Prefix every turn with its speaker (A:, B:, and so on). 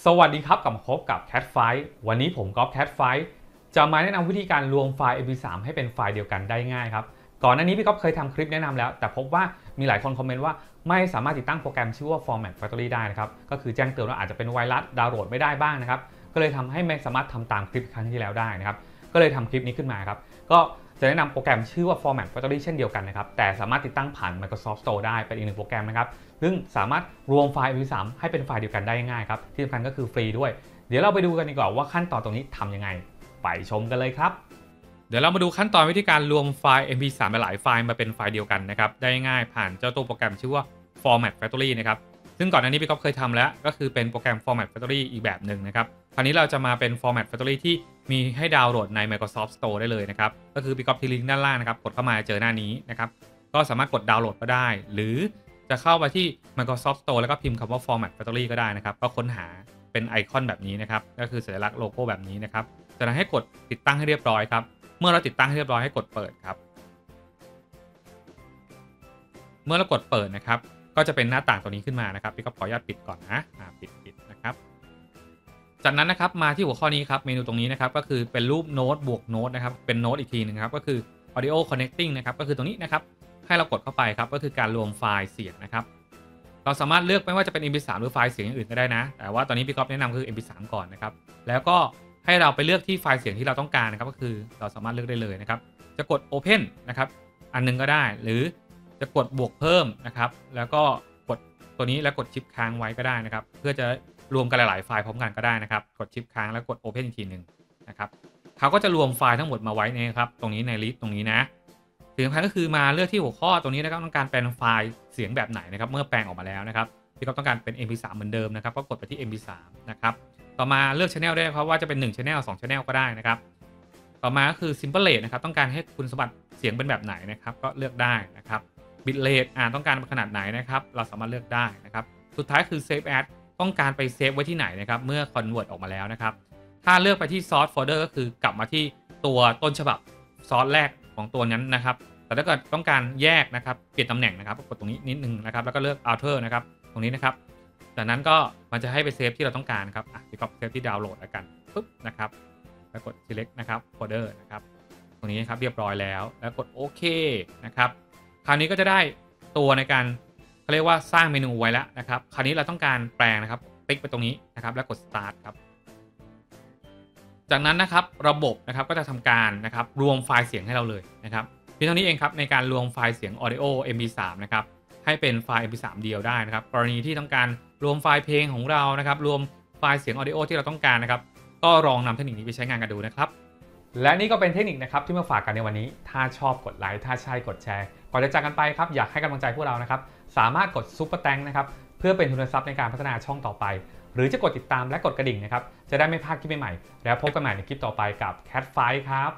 A: สวัสดีครับกลับมาพบกับ Cat Fight วันนี้ผมก๊อฟ Cat Fight จะมาแนะนำวิธีการรวมไฟล์ MP3 ให้เป็นไฟล์เดียวกันได้ง่ายครับก่อนหน้านี้พี่ก๊อฟเคยทำคลิปแนะนำแล้วแต่พบว่ามีหลายคนคอมเมนต์ว่าไม่สามารถติดตั้งโปรแกรมชื่อว่า Format Factory ได้นะครับก็คือแจ้งเตือนว่าอาจจะเป็นไวรัสดาวน์โหลดไม่ได้บ้างนะครับก็เลยทำให้ไม่สามารถทำตามคลิปครั้งที่แล้วได้นะครับก็เลยทำคลิปนี้ขึ้นมาครับก็จะแนะนำโปรแกรมชื่อว่า Format Factory เช่นเดียวกันนะครับแต่สามารถติดตั้งผ่าน Microsoft Store ได้เป็นอีกหนึ่งโปรแกรมนะครับซึ่งสามารถรวมไฟล์ MP3 ให้เป็นไฟล์เดียวกันได้ง่ายครับที่สำคัญก็คือฟรีด้วยเดี๋ยวเราไปดูกันดีกว่าว่าขั้นตอนตรงนี้ทำยังไงไปชมกันเลยครับเดี๋ยวเรามาดูขั้นตอนวิธีการรวมไฟล์ MP3 หลายไฟล์มาเป็นไฟล์เดียวกันนะครับได้ง่ายผ่านเจ้าตัวโปรแกรมชื่อว่า Format Factory นะครับซึ่งก่อนหน้านี้พี่ก๊อฟเคยทำแล้วก็คือเป็นโปรแกรม Format Factory อีกแบบหนึ่งนะครับคราวนี้เราจะมาเป็น Format Factory ที่มีให้ดาวน์โหลดใน Microsoft Store ได้เลยนะครับก็คือพี่ก๊อฟที่ลิงก์ด้านล่างนะครับกดเข้ามาเจอหน้านี้นะครับก็สามารถกดดาวน์โหลดก็ได้หรือจะเข้าไปที่ Microsoft Store แล้วก็พิมพ์คำว่า Format Factory ก็ได้นะครับก็ค้นหาเป็นไอคอนแบบนี้นะครับก็คือสัญลักษณ์โลโก้แบบนี้นะครับจากนั้นให้กดติดตั้งให้เรียบร้อยครับเมื่อเราติดตั้งให้เรียบร้อยให้กดเปิดครับเมื่อเรากดเปิดนะครับก็จะเป็นหน้าต่างตัวนี้ขึ้นมานะครับพี่ก็ขออนุญาตปิดก่อนนะปิดนะครับจากนั้นนะครับมาที่หัวข้อนี้ครับเมนูตรงนี้นะครับก็คือเป็นรูปโน้ตบวกโน้ตนะครับเป็นโน้ตอีกทีนึงครับก็คือ audio connecting นะครับก็คือตรงนี้นะครับให้เรากดเข้าไปครับก็คือการรวมไฟล์เสียงนะครับเราสามารถเลือกไม่ว่าจะเป็น MP3 หรือไฟล์เสียงอื่นก็ได้นะแต่ว่าตอนนี้พี่ก๊อฟแนะนำคือ MP3 ก่อนนะครับแล้วก็ให้เราไปเลือกที่ไฟล์เสียงที่เราต้องการนะครับก็คือเราสามารถเลือกได้เลยนะครับจะกด Open นะครับอันนึงก็ได้หรือจะกดบวกเพิ่มนะครับแล้วก็กดตัวนี้แล้วกดชิปค้างไว้ก็ได้นะครับเพื่อจะรวมกันหลายๆไฟล์พร้อมกันก็ได้นะครับกดชิปค้างแล้วกด Open อีกทีหนึ่งนะครับเขาก็จะรวมไฟล์ทั้งหมดมาไว้นะครับตรงนี้ในลิสต์ตรงนี้นะสิ่งสำคัญก็คือมาเลือกที่หัวข้อตรงนี้นะครับต้องการแปลงไฟล์เสียงแบบไหนนะครับเมื่อแปลงออกมาแล้วนะครับที่เขาต้องการเป็น MP3 เหมือนเดิมนะครับก็กดไปที่ MP3 นะครับต่อมาเลือก Channel ได้ครับว่าจะเป็น1 Channel 2 Channel ก็ได้นะครับต่อมาก็คือ Simple Rate นะครับต้องการให้คุณสมบัติเสียงเป็นแบบไหนนะครับก็เลือกได้นะครับ Bit Rate ต้องการขนาดไหนนะครับเราสามารถเลือกได้นะครับสุดท้ายคือ Save As ต้องการไปเซฟไว้ที่ไหนนะครับเมื่อ Convert ออกมาแล้วนะครับถ้าเลือกไปที่ Source Folder ก็คือกลับมาที่ตัวต้นฉบับซอสแรกของตัวนั้นนะครับแต่ถ้าเกิดต้องการแยกนะครับเปลี่ยนตำแหน่งนะครับกดตรงนี้นิดนึงนะครับแล้วก็เลือก Alter นะครับตรงนี้นะครับจากนั้นก็มันจะให้ไปเซฟที่เราต้องการครับพี่ก็เซฟที่ดาวน์โหลดแล้วกันปุ๊บนะครับแล้วกด select นะครับ folder นะครับตรงนี้ครับเรียบร้อยแล้วแล้วกดโอเคนะครับคราวนี้ก็จะได้ตัวในการเขาเรียกว่าสร้างเมนูไว้แล้วนะครับคราวนี้เราต้องการแปลงนะครับติ๊กไปตรงนี้นะครับแล้วกด start ครับจากนั้นนะครับระบบนะครับก็จะทำการนะครับรวมไฟล์เสียงให้เราเลยนะครับเพียงเท่านี้เองครับในการรวมไฟล์เสียง audio MP3 นะครับให้เป็นไฟล์ MP3 เดียวได้นะครับกรณีที่ต้องการรวมไฟล์เพลงของเรานะครับรวมไฟล์เสียง audio ที่เราต้องการนะครับก็ลองนำเทคนิคนี้ไปใช้งานกันดูนะครับและนี่ก็เป็นเทคนิคนะครับที่มาฝากกันในวันนี้ถ้าชอบกดไลค์ถ้าใช่กดแชร์ก่อนจะจากกันไปครับอยากให้กำลังใจพวกเรานะครับสามารถกดซุปเปอร์แตงนะครับเพื่อเป็นทุนทรัพย์ในการพัฒนาช่องต่อไปหรือจะกดติดตามและกดกระดิ่งนะครับจะได้ไม่พลาดคลิปใหม่ๆแล้วพบกันใหม่ในคลิปต่อไปกับ Cat Fight ครับ